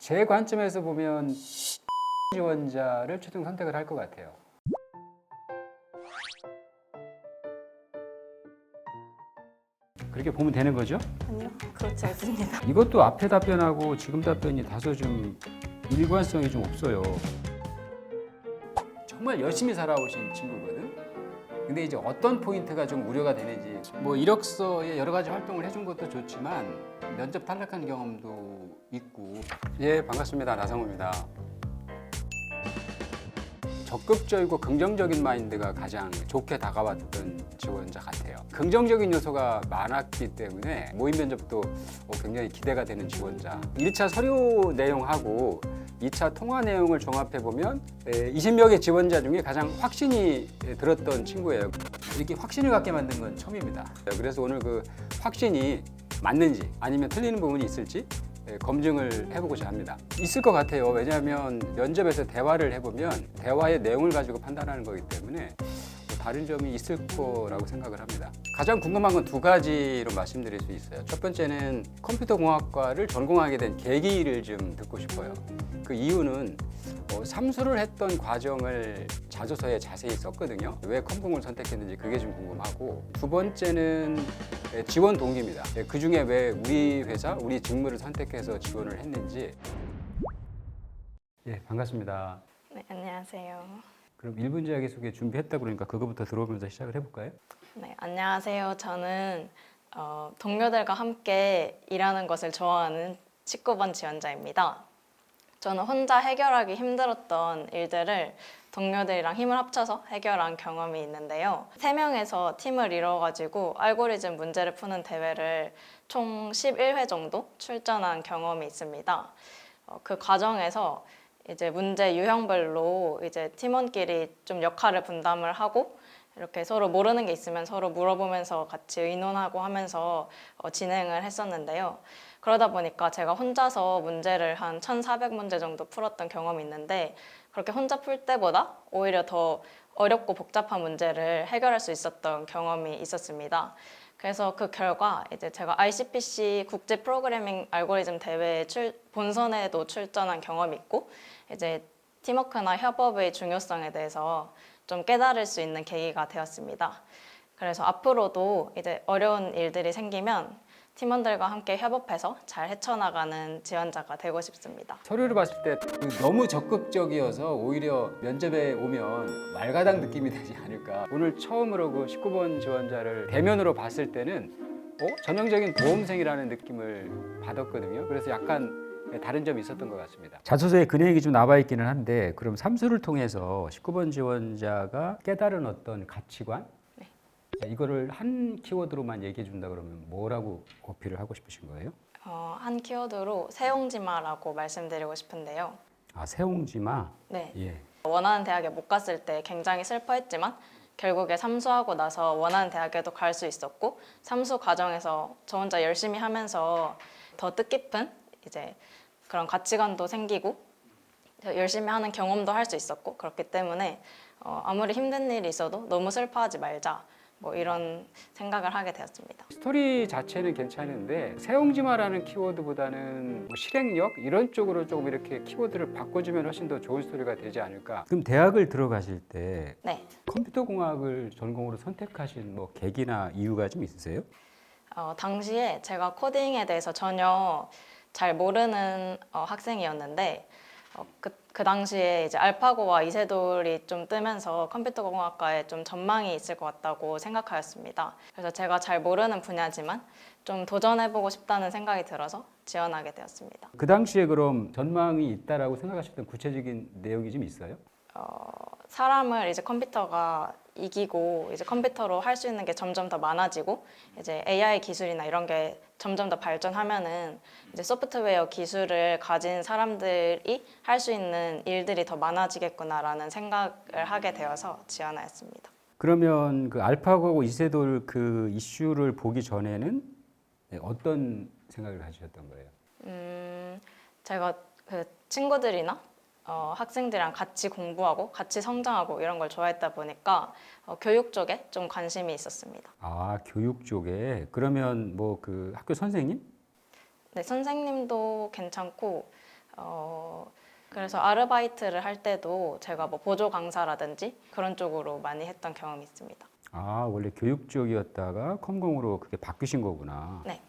제 관점에서 보면 지원자를 최종 선택을 할 것 같아요. 그렇게 보면 되는 거죠? 아니요, 그렇지 않습니다. 이것도 앞에 답변하고 지금 답변이 다소 좀 일관성이 좀 없어요. 정말 열심히 살아오신 친구거든. 근데 이제 어떤 포인트가 좀 우려가 되는지, 뭐 이력서에 여러 가지 활동을 해준 것도 좋지만 면접 탈락한 경험도 있고. 예, 반갑습니다. 나성우입니다. 적극적이고 긍정적인 마인드가 가장 좋게 다가왔던 지원자 같아요. 긍정적인 요소가 많았기 때문에 모의 면접도 굉장히 기대가 되는 지원자. 1차 서류 내용하고 2차 통화 내용을 종합해 보면 20명의 지원자 중에 가장 확신이 들었던 친구예요. 이렇게 확신을 갖게 만든 건 처음입니다. 그래서 오늘 그 확신이 맞는지 아니면 틀리는 부분이 있을지 검증을 해보고자 합니다. 있을 것 같아요. 왜냐하면 면접에서 대화를 해보면 대화의 내용을 가지고 판단하는 거기 때문에 다른 점이 있을 거라고 생각을 합니다. 가장 궁금한 건 두 가지로 말씀드릴 수 있어요. 첫 번째는 컴퓨터공학과를 전공하게 된 계기를 좀 듣고 싶어요. 그 이유는 삼수를 했던 과정을 자소서에 자세히 썼거든요. 왜 컴공을 선택했는지 그게 좀 궁금하고, 두 번째는 지원 동기입니다. 그 중에 왜 우리 회사, 우리 직무를 선택해서 지원을 했는지. 예, 반갑습니다. 네, 안녕하세요. 그럼 1분 자기소개 준비했다 그러니까 그거부터 들어오면서 시작을 해볼까요? 네, 안녕하세요. 저는 동료들과 함께 일하는 것을 좋아하는 19번 지원자입니다. 저는 혼자 해결하기 힘들었던 일들을 동료들이랑 힘을 합쳐서 해결한 경험이 있는데요. 3명에서 팀을 이뤄가지고 알고리즘 문제를 푸는 대회를 총 11회 정도 출전한 경험이 있습니다. 그 과정에서 이제 문제 유형별로 이제 팀원끼리 좀 역할을 분담을 하고 이렇게 서로 모르는 게 있으면 서로 물어보면서 같이 의논하고 하면서 진행을 했었는데요. 그러다 보니까 제가 혼자서 문제를 한 1,400문제 정도 풀었던 경험이 있는데, 그렇게 혼자 풀 때보다 오히려 더 어렵고 복잡한 문제를 해결할 수 있었던 경험이 있었습니다. 그래서 그 결과 이제 제가 ICPC 국제 프로그래밍 알고리즘 대회 본선에도 출전한 경험이 있고, 이제 팀워크나 협업의 중요성에 대해서 좀 깨달을 수 있는 계기가 되었습니다. 그래서 앞으로도 이제 어려운 일들이 생기면 팀원들과 함께 협업해서 잘 헤쳐나가는 지원자가 되고 싶습니다. 서류를 봤을 때 너무 적극적이어서 오히려 면접에 오면 말가당 느낌이 되지 않을까. 오늘 처음으로 그 19번 지원자를 대면으로 봤을 때는 전형적인 보험생이라는 느낌을 받았거든요. 그래서 약간 다른 점이 있었던 것 같습니다. 자소서에 그 내용이 좀 나와 있기는 한데, 그럼 삼수를 통해서 19번 지원자가 깨달은 어떤 가치관? 네. 이거를 한 키워드로만 얘기해 준다 그러면 뭐라고 어필을 하고 싶으신 거예요? 한 키워드로 세옹지마라고 말씀드리고 싶은데요. 아, 세옹지마? 네. 예. 원하는 대학에 못 갔을 때 굉장히 슬퍼했지만 결국에 삼수하고 나서 원하는 대학에도 갈 수 있었고, 삼수 과정에서 저 혼자 열심히 하면서 더 뜻깊은 이제 그런 가치관도 생기고 열심히 하는 경험도 할 수 있었고, 그렇기 때문에 아무리 힘든 일이 있어도 너무 슬퍼하지 말자, 뭐 이런 생각을 하게 되었습니다. 스토리 자체는 괜찮은데 세옹지마라는 키워드보다는 뭐 실행력 이런 쪽으로 조금 이렇게 키워드를 바꿔주면 훨씬 더 좋은 스토리가 되지 않을까. 그럼 대학을 들어가실 때 네. 컴퓨터공학을 전공으로 선택하신 뭐 계기나 이유가 좀 있으세요? 당시에 제가 코딩에 대해서 전혀 잘 모르는 학생이었는데, 그 당시에 이제 알파고와 이세돌이 좀 뜨면서 컴퓨터공학과에 좀 전망이 있을 것 같다고 생각하였습니다. 그래서 제가 잘 모르는 분야지만 좀 도전해보고 싶다는 생각이 들어서 지원하게 되었습니다. 그 당시에 그럼 전망이 있다라고 생각하셨던 구체적인 내용이 좀 있어요? 사람을 이제 컴퓨터가 이기고 이제 컴퓨터로 할 수 있는 게 점점 더 많아지고, 이제 AI 기술이나 이런 게 점점 더 발전하면은 이제 소프트웨어 기술을 가진 사람들이 할 수 있는 일들이 더 많아지겠구나라는 생각을 하게 되어서 지원하였습니다. 그러면 그 알파고하고 이세돌 그 이슈를 보기 전에는 어떤 생각을 가지셨던 거예요? 제가 그 친구들이나 학생들이랑 같이 공부하고 같이 성장하고 이런 걸 좋아했다 보니까 교육 쪽에 좀 관심이 있었습니다. 아, 교육 쪽에. 그러면 뭐 그 학교 선생님? 네, 선생님도 괜찮고 그래서 아르바이트를 할 때도 제가 뭐 보조 강사라든지 그런 쪽으로 많이 했던 경험이 있습니다. 아, 원래 교육 쪽이었다가 컴공으로 그게 바뀌신 거구나. 네.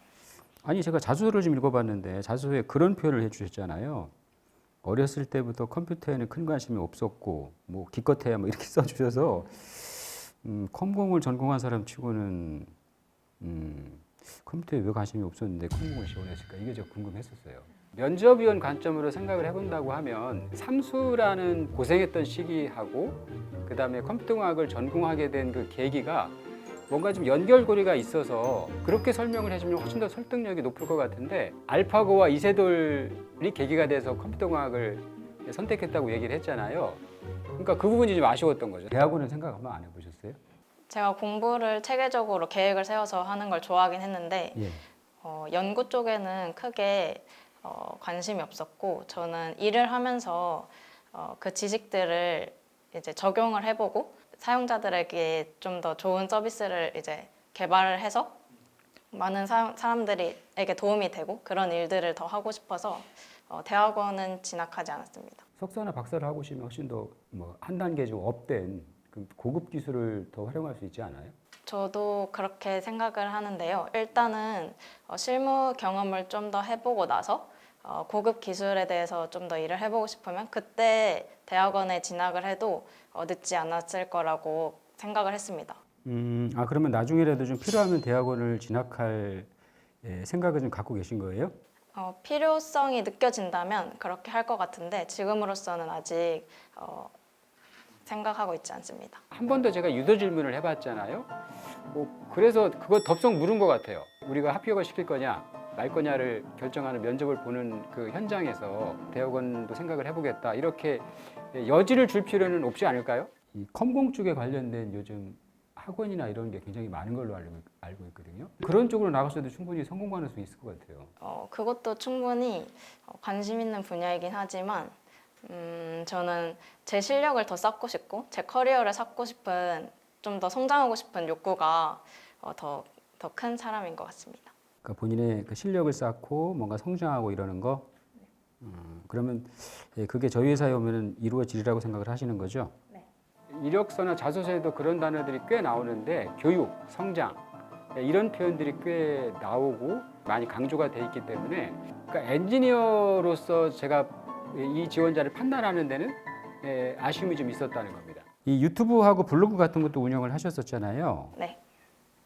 아니, 제가 자소서를 좀 읽어봤는데 자소서에 그런 표현을 해주셨잖아요. 어렸을 때부터 컴퓨터에는 큰 관심이 없었고, 뭐 기껏해야 뭐 이렇게 써주셔서 컴공을 전공한 사람 치고는 컴퓨터에 왜 관심이 없었는데 컴공을 지원했을까? 이게 좀 궁금했었어요. 면접위원 관점으로 생각을 해본다고 하면 삼수라는 고생했던 시기하고 그다음에 컴퓨터공학을 전공하게 된 그 계기가 뭔가 좀 연결고리가 있어서 그렇게 설명을 해주면 훨씬 더 설득력이 높을 것 같은데 알파고와 이세돌이 계기가 돼서 컴퓨터공학을 선택했다고 얘기를 했잖아요. 그러니까 그 부분이 좀 아쉬웠던 거죠. 대학원은 생각 한번 안 해보셨어요? 제가 공부를 체계적으로 계획을 세워서 하는 걸 좋아하긴 했는데 예. 연구 쪽에는 크게 관심이 없었고 저는 일을 하면서 그 지식들을 이제 적용을 해보고 사용자들에게 좀 더 좋은 서비스를 이제 개발을 해서 많은 사람들에게 도움이 되고 그런 일들을 더 하고 싶어서 대학원은 진학하지 않았습니다. 석사나 박사를 하고 싶으면 훨씬 더 뭐 한 단계 좀 업된 그 고급 기술을 더 활용할 수 있지 않아요? 저도 그렇게 생각을 하는데요. 일단은 실무 경험을 좀 더 해보고 나서 고급 기술에 대해서 좀 더 일을 해보고 싶으면 그때 대학원에 진학을 해도 늦지 않았을 거라고 생각을 했습니다. 그러면 나중에라도 좀 필요하면 대학원을 진학할 생각을 좀 갖고 계신 거예요? 필요성이 느껴진다면 그렇게 할 것 같은데 지금으로서는 아직 생각하고 있지 않습니다. 한 번 더 제가 유도 질문을 해봤잖아요. 그래서 그거 덥석 물은 것 같아요. 우리가 합격을 시킬 거냐 말 거냐를 결정하는 면접을 보는 그 현장에서 대학원도 생각을 해보겠다 이렇게 여지를 줄 필요는 없지 않을까요? 이 컴공 쪽에 관련된 요즘 학원이나 이런 게 굉장히 많은 걸로 알고 있거든요. 그런 쪽으로 나가서도 충분히 성공 가능성이 있을 것 같아요. 그것도 충분히 관심 있는 분야이긴 하지만 저는 제 실력을 더 쌓고 싶고 제 커리어를 쌓고 싶은 좀 더 성장하고 싶은 욕구가 더 큰 사람인 것 같습니다. 그러니까 본인의 그 실력을 쌓고 뭔가 성장하고 이러는 거 그러면 그게 저희 회사에 오면 이루어지리라고 생각을 하시는 거죠? 네. 이력서나 자소서에도 그런 단어들이 꽤 나오는데 교육, 성장 이런 표현들이 꽤 나오고 많이 강조가 돼 있기 때문에 그러니까 엔지니어로서 제가 이 지원자를 판단하는 데는 아쉬움이 좀 있었다는 겁니다. 이 유튜브하고 블로그 같은 것도 운영을 하셨었잖아요. 네.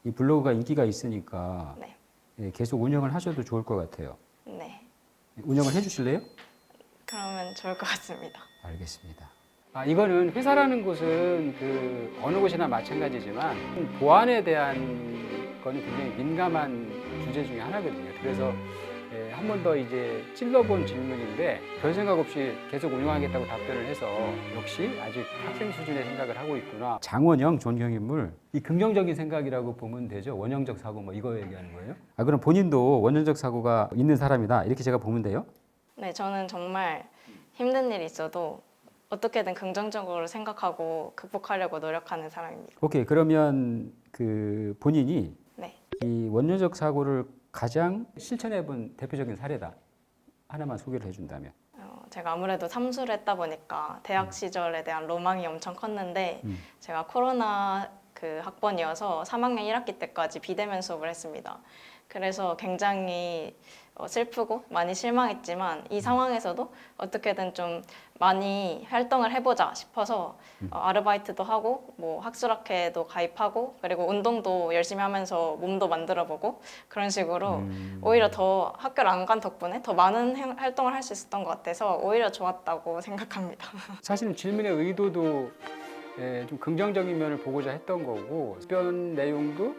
이 블로그가 인기가 있으니까 네. 계속 운영을 하셔도 좋을 것 같아요. 네. 운영을 해주실래요? 그러면 좋을 것 같습니다. 알겠습니다. 이거는 회사라는 곳은 그 어느 곳이나 마찬가지지만 보안에 대한 거는 굉장히 민감한 주제 중에 하나거든요. 그래서 한 번 더 이제 찔러본 질문인데 별 생각 없이 계속 운영하겠다고 답변을 해서 역시 아직 학생 수준의 생각을 하고 있구나. 장원영 존경인물 이 긍정적인 생각이라고 보면 되죠. 원형적 사고 뭐 이거 얘기하는 거예요? 그럼 본인도 원형적 사고가 있는 사람이다 이렇게 제가 보면 돼요? 네, 저는 정말 힘든 일이 있어도 어떻게든 긍정적으로 생각하고 극복하려고 노력하는 사람입니다. 오케이, 그러면 그 본인이 네. 이 원형적 사고를 가장 실천해본 대표적인 사례다 하나만 소개를 해준다면. 제가 아무래도 삼수를 했다 보니까 대학 시절에 대한 로망이 엄청 컸는데 제가 코로나 그 학번이어서 3학년 1학기 때까지 비대면 수업을 했습니다. 그래서 굉장히 슬프고 많이 실망했지만 이 상황에서도 어떻게든 좀 많이 활동을 해보자 싶어서 아르바이트도 하고 뭐 학술학회도 가입하고 그리고 운동도 열심히 하면서 몸도 만들어보고 그런 식으로 오히려 더 학교를 안 간 덕분에 더 많은 활동을 할 수 있었던 것 같아서 오히려 좋았다고 생각합니다. 사실은 질문의 의도도 좀 긍정적인 면을 보고자 했던 거고 답변 내용도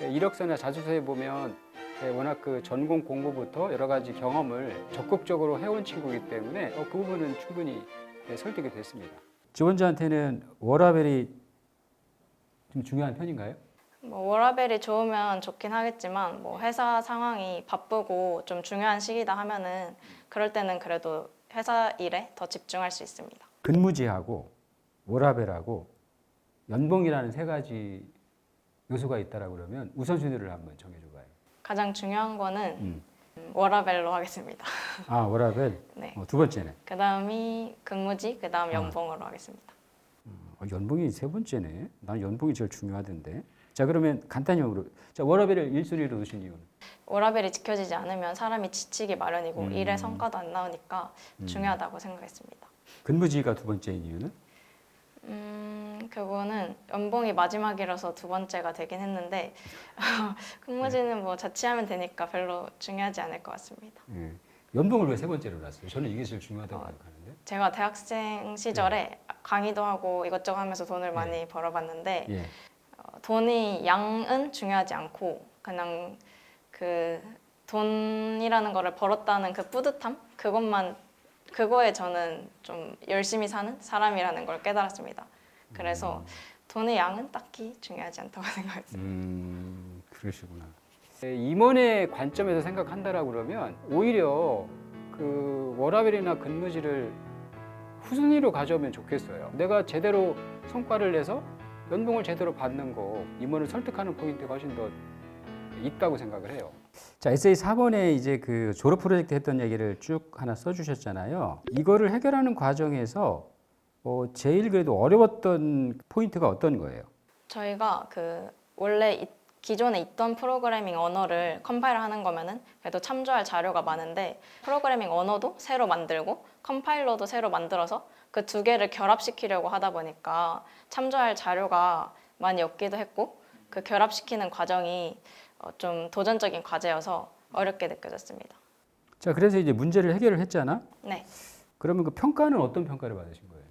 이력서나 자소서에 보면 워낙 그 전공 공부부터 여러 가지 경험을 적극적으로 해온 친구이기 때문에 그 부분은 충분히 설득이 됐습니다. 지원자한테는 워라밸이 좀 중요한 편인가요? 뭐 워라밸이 좋으면 좋긴 하겠지만 뭐 회사 상황이 바쁘고 좀 중요한 시기다 하면은 그럴 때는 그래도 회사 일에 더 집중할 수 있습니다. 근무지하고 워라밸하고 연봉이라는 세 가지 요소가 있다라고 그러면 우선순위를 한번 정해줘봐요. 가장 중요한 거는 워라벨로 하겠습니다. 아, 워라벨. 네. 두 번째네. 그다음이 근무지, 그다음 아. 연봉으로 하겠습니다. 연봉이 세 번째네. 난 연봉이 제일 중요하던데. 자, 그러면 간단형으로. 자, 워라벨을 1순위로 두신 이유는? 워라벨이 지켜지지 않으면 사람이 지치기 마련이고 일의 성과도 안 나오니까 중요하다고 생각했습니다. 근무지가 두 번째인 이유는? 그거는 연봉이 마지막이라서 두 번째가 되긴 했는데 근무지는 뭐 자취하면 되니까 별로 중요하지 않을 것 같습니다. 예. 연봉을 왜 세 번째로 놨어요? 저는 이게 제일 중요하다고 생각하는데. 제가 대학생 시절에 강의도 하고 이것저것 하면서 돈을 많이 벌어봤는데 예. 돈이 양은 중요하지 않고 그냥 그 돈이라는 거를 벌었다는 그 뿌듯함 그거에 저는 좀 열심히 사는 사람이라는 걸 깨달았습니다. 그래서 돈의 양은 딱히 중요하지 않다고 생각했습니다. 그러시구나. 임원의 관점에서 생각한다라고 그러면 오히려 그 워라벨이나 근무지를 후순위로 가져오면 좋겠어요. 내가 제대로 성과를 내서 연봉을 제대로 받는 거 임원을 설득하는 포인트가 훨씬 더 있다고 생각을 해요. 자, 에세이 4번에 이제 그 졸업 프로젝트 했던 얘기를 쭉 하나 써주셨잖아요. 이거를 해결하는 과정에서 제일 그래도 어려웠던 포인트가 어떤 거예요? 저희가 그 원래 기존에 있던 프로그래밍 언어를 컴파일하는 거면은 그래도 참조할 자료가 많은데 프로그래밍 언어도 새로 만들고 컴파일러도 새로 만들어서 그 두 개를 결합시키려고 하다 보니까 참조할 자료가 많이 없기도 했고 그 결합시키는 과정이 좀 도전적인 과제여서 어렵게 느껴졌습니다. 자, 그래서 이제 문제를 해결을 했잖아. 네. 그러면 그 평가는 어떤 평가를 받으신 거예요?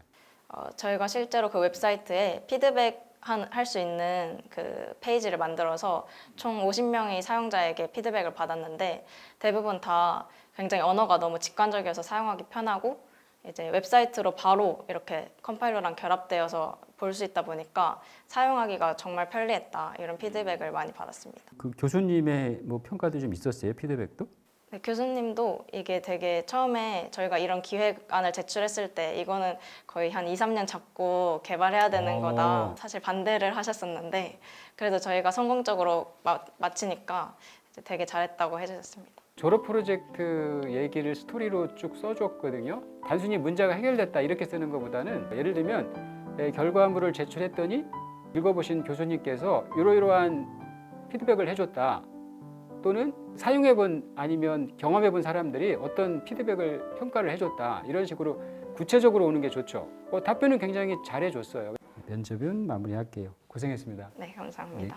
저희가 실제로 그 웹사이트에 피드백 할 수 있는 그 페이지를 만들어서 총 50명의 사용자에게 피드백을 받았는데 대부분 다 굉장히 언어가 너무 직관적이어서 사용하기 편하고 이제 웹사이트로 바로 이렇게 컴파일러랑 결합되어서 볼 수 있다 보니까 사용하기가 정말 편리했다 이런 피드백을 많이 받았습니다. 그 교수님의 뭐 평가도 좀 있었어요? 피드백도? 네, 교수님도 이게 되게 처음에 저희가 이런 기획안을 제출했을 때 이거는 거의 한 2, 3년 잡고 개발해야 되는 거다. 사실 반대를 하셨었는데 그래도 저희가 성공적으로 마치니까 이제 되게 잘했다고 해주셨습니다. 졸업 프로젝트 얘기를 스토리로 쭉 써줬거든요. 단순히 문제가 해결됐다 이렇게 쓰는 것보다는 예를 들면 결과물을 제출했더니 읽어보신 교수님께서 이러이러한 피드백을 해줬다. 또는 사용해본 아니면 경험해본 사람들이 어떤 피드백을 평가를 해줬다. 이런 식으로 구체적으로 오는 게 좋죠. 답변은 굉장히 잘해줬어요. 면접은 마무리할게요. 고생했습니다. 네, 감사합니다.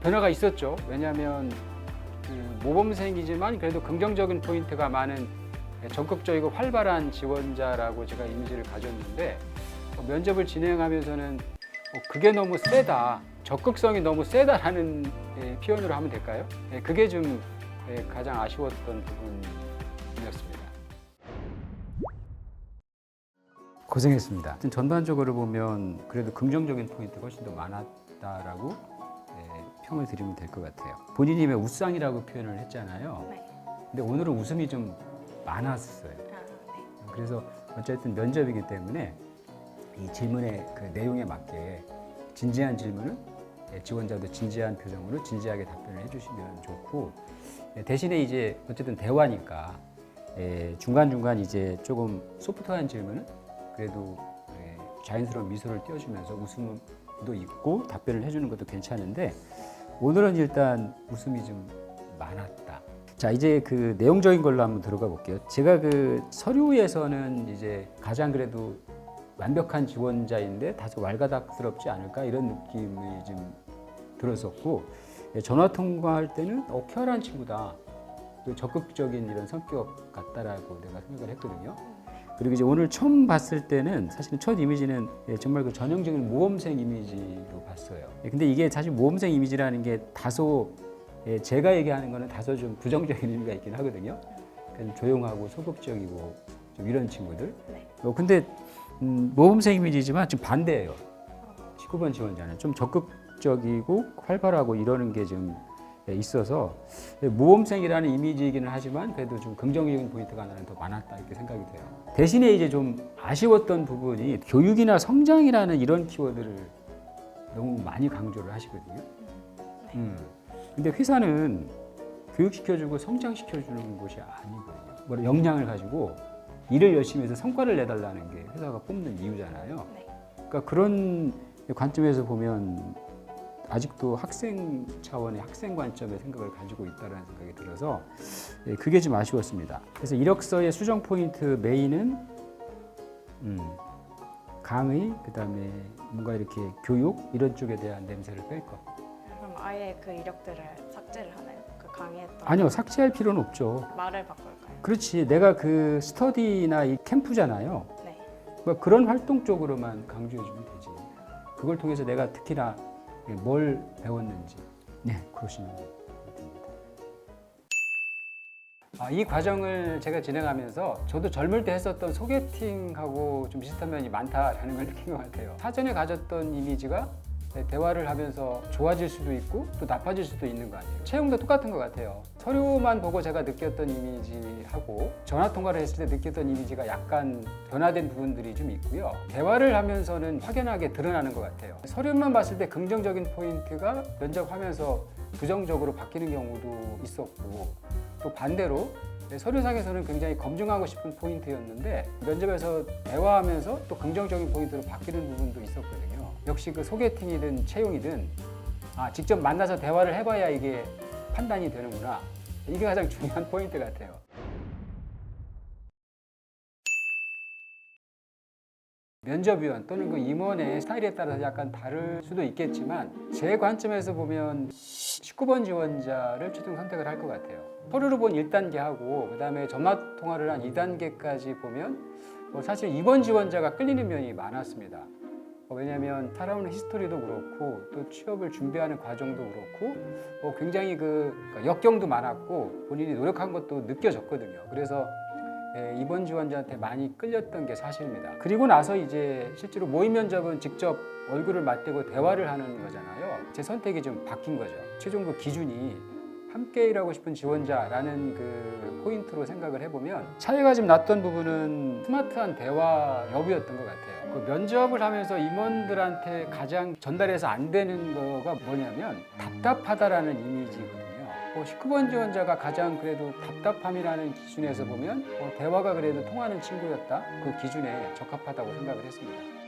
변화가 있었죠. 왜냐하면 그 모범생이지만 그래도 긍정적인 포인트가 많은 적극적이고 활발한 지원자라고 제가 이미지를 가졌는데 면접을 진행하면서는 그게 너무 세다. 적극성이 너무 세다라는 표현으로 하면 될까요? 그게 좀 가장 아쉬웠던 부분이었습니다. 고생했습니다. 전반적으로 보면 그래도 긍정적인 포인트가 훨씬 더 많았다라고 평을 드리면 될 것 같아요. 본인이 왜 웃상이라고 표현을 했잖아요. 네. 근데 오늘은 웃음이 좀 많았어요. 네. 그래서 어쨌든 면접이기 때문에 이 질문의 그 내용에 맞게 진지한 질문은 지원자도 진지한 표정으로 진지하게 답변을 해주시면 좋고 대신에 이제 어쨌든 대화니까 중간중간 이제 조금 소프트한 질문은 그래도 자연스러운 미소를 띄워주면서 웃음도 있고 답변을 해주는 것도 괜찮은데 오늘은 일단 웃음이 좀 많았다. 자, 이제 그 내용적인 걸로 한번 들어가 볼게요. 제가 그 서류에서는 이제 가장 그래도 완벽한 지원자인데 다소 왈가닥스럽지 않을까 이런 느낌이 좀 들었었고 전화 통화할 때는 쾌활한 친구다. 적극적인 이런 성격 같다라고 내가 생각을 했거든요. 그리고 이제 오늘 처음 봤을 때는 사실은 첫 이미지는 정말 그 전형적인 모범생 이미지로 봤어요. 근데 이게 사실 모범생 이미지라는 게 다소 제가 얘기하는 거는 다소 좀 부정적인 의미가 있긴 하거든요. 그러니까 조용하고 소극적이고 좀 이런 친구들. 네. 근데 모범생 이미지지만 지금 반대예요. 19번 지원자는 좀 적극적이고 활발하고 이러는 게 좀 있어서 모범생이라는 이미지이기는 하지만 그래도 좀 긍정적인 포인트가 하나는 더 많았다 이렇게 생각이 돼요. 대신에 이제 좀 아쉬웠던 부분이 교육이나 성장이라는 이런 키워드를 너무 많이 강조를 하시거든요. 근데 회사는 교육시켜주고 성장시켜주는 곳이 아니거든요. 뭐 역량을 가지고 일을 열심히 해서 성과를 내달라는 게 회사가 뽑는 이유잖아요. 네. 그러니까 그런 관점에서 보면 아직도 학생 차원의 학생 관점의 생각을 가지고 있다는 생각이 들어서 그게 좀 아쉬웠습니다. 그래서 이력서의 수정 포인트 메인은 강의, 그다음에 뭔가 이렇게 교육 이런 쪽에 대한 냄새를 뺄 것. 그럼 아예 그 이력들을 삭제를 하나요? 그 강의했던 아니요, 삭제할 필요는 없죠. 말을 바꿀까요? 그렇지, 내가 그 스터디나 이 캠프잖아요. 네. 뭐 그런 활동 쪽으로만 강조해주면 되지. 그걸 통해서 내가 특히나 뭘 배웠는지, 네, 그러시면 됩니다. 이 과정을 제가 진행하면서 저도 젊을 때 했었던 소개팅하고 좀 비슷한 면이 많다라는 걸 느낀 것 같아요. 사전에 가졌던 이미지가 대화를 하면서 좋아질 수도 있고 또 나빠질 수도 있는 거 아니에요. 채용도 똑같은 것 같아요. 서류만 보고 제가 느꼈던 이미지하고 전화 통화를 했을 때 느꼈던 이미지가 약간 변화된 부분들이 좀 있고요. 대화를 하면서는 확연하게 드러나는 것 같아요. 서류만 봤을 때 긍정적인 포인트가 면접하면서 부정적으로 바뀌는 경우도 있었고, 또 반대로 서류상에서는 굉장히 검증하고 싶은 포인트였는데 면접에서 대화하면서 또 긍정적인 포인트로 바뀌는 부분도 있었거든요. 역시 그 소개팅이든 채용이든 직접 만나서 대화를 해봐야 이게 판단이 되는구나. 이게 가장 중요한 포인트 같아요. 면접위원 또는 그 임원의 스타일에 따라서 약간 다를 수도 있겠지만 제 관점에서 보면 19번 지원자를 최종 선택을 할 것 같아요. 서류로 본 1단계하고 그다음에 전화 통화를 한 2단계까지 보면 사실 2번 지원자가 끌리는 면이 많았습니다. 왜냐하면 살아오는 히스토리도 그렇고 또 취업을 준비하는 과정도 그렇고 굉장히 역경도 많았고 본인이 노력한 것도 느껴졌거든요. 그래서 이번 지원자한테 많이 끌렸던 게 사실입니다. 그리고 나서 이제 실제로 모의 면접은 직접 얼굴을 맞대고 대화를 하는 거잖아요. 제 선택이 좀 바뀐 거죠. 최종 그 기준이 함께 일하고 싶은 지원자라는 그 포인트로 생각을 해보면 차이가 좀 났던 부분은 스마트한 대화 여부였던 것 같아요. 그 면접을 하면서 임원들한테 가장 전달해서 안 되는 거가 뭐냐면 답답하다라는 이미지거든요. 19번 지원자가 가장 그래도 답답함이라는 기준에서 보면 대화가 그래도 통하는 친구였다. 그 기준에 적합하다고 생각을 했습니다.